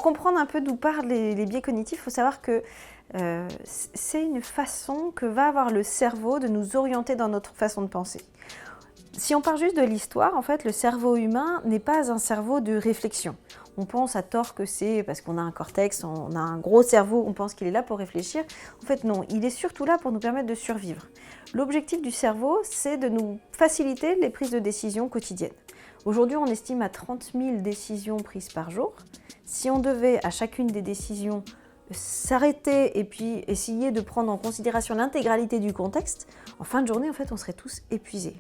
comprendre un peu d'où parlent les biais cognitifs, il faut savoir que c'est une façon que va avoir le cerveau de nous orienter dans notre façon de penser. Si on part juste de l'histoire, en fait, le cerveau humain n'est pas un cerveau de réflexion. On pense à tort que c'est parce qu'on a un cortex, on a un gros cerveau, on pense qu'il est là pour réfléchir. En fait, non, il est surtout là pour nous permettre de survivre. L'objectif du cerveau, c'est de nous faciliter les prises de décision quotidiennes. Aujourd'hui, on estime à 30 000 décisions prises par jour. Si on devait, à chacune des décisions, s'arrêter et puis essayer de prendre en considération l'intégralité du contexte, en fin de journée, en fait, on serait tous épuisés.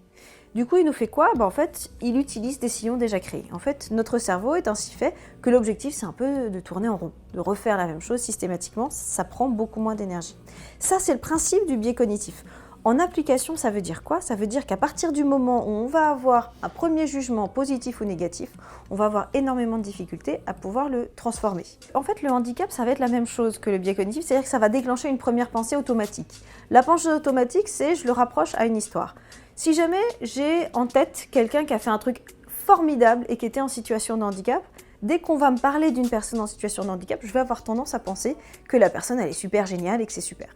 Du coup, il nous fait quoi ? En fait, il utilise des sillons déjà créés. En fait, notre cerveau est ainsi fait que l'objectif, c'est un peu de tourner en rond, de refaire la même chose systématiquement, ça prend beaucoup moins d'énergie. Ça, c'est le principe du biais cognitif. En application, ça veut dire quoi ? Ça veut dire qu'à partir du moment où on va avoir un premier jugement positif ou négatif, on va avoir énormément de difficultés à pouvoir le transformer. En fait, le handicap, ça va être la même chose que le biais cognitif, c'est-à-dire que ça va déclencher une première pensée automatique. La pensée automatique, c'est je le rapproche à une histoire. Si jamais j'ai en tête quelqu'un qui a fait un truc formidable et qui était en situation de handicap, dès qu'on va me parler d'une personne en situation de handicap, je vais avoir tendance à penser que la personne elle est super géniale et que c'est super.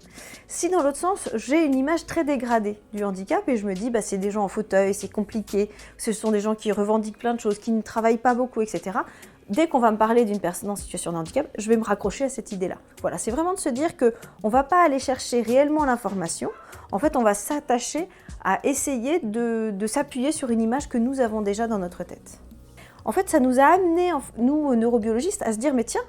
Si dans l'autre sens, j'ai une image très dégradée du handicap et je me dis c'est des gens en fauteuil, c'est compliqué, ce sont des gens qui revendiquent plein de choses, qui ne travaillent pas beaucoup, etc. Dès qu'on va me parler d'une personne en situation de handicap, je vais me raccrocher à cette idée-là. Voilà, c'est vraiment de se dire qu'on ne va pas aller chercher réellement l'information. En fait, on va s'attacher à essayer de s'appuyer sur une image que nous avons déjà dans notre tête. En fait, ça nous a amené, nous, neurobiologistes, à se dire, mais tiens,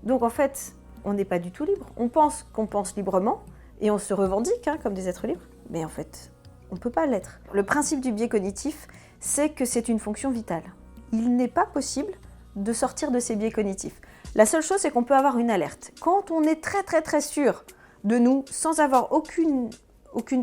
donc en fait, on n'est pas du tout libre. On pense qu'on pense librement et on se revendique comme des êtres libres, mais en fait, on ne peut pas l'être. Le principe du biais cognitif, c'est que c'est une fonction vitale. Il n'est pas possible de sortir de ces biais cognitifs. La seule chose, c'est qu'on peut avoir une alerte. Quand on est très très très sûr de nous, sans avoir aucune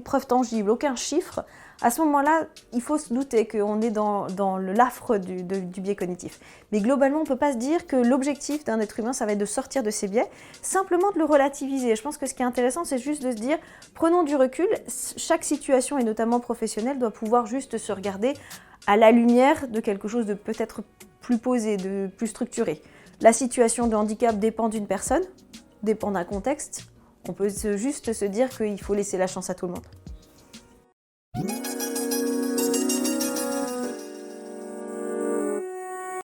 preuve tangible, aucun chiffre, à ce moment-là, il faut se douter qu'on est dans l'affre du biais cognitif. Mais globalement, on ne peut pas se dire que l'objectif d'un être humain, ça va être de sortir de ces biais, simplement de le relativiser. Je pense que ce qui est intéressant, c'est juste de se dire, prenons du recul, chaque situation, et notamment professionnelle, doit pouvoir juste se regarder à la lumière de quelque chose de peut-être plus posé, de plus structuré. La situation de handicap dépend d'une personne, dépend d'un contexte. On peut juste se dire qu'il faut laisser la chance à tout le monde.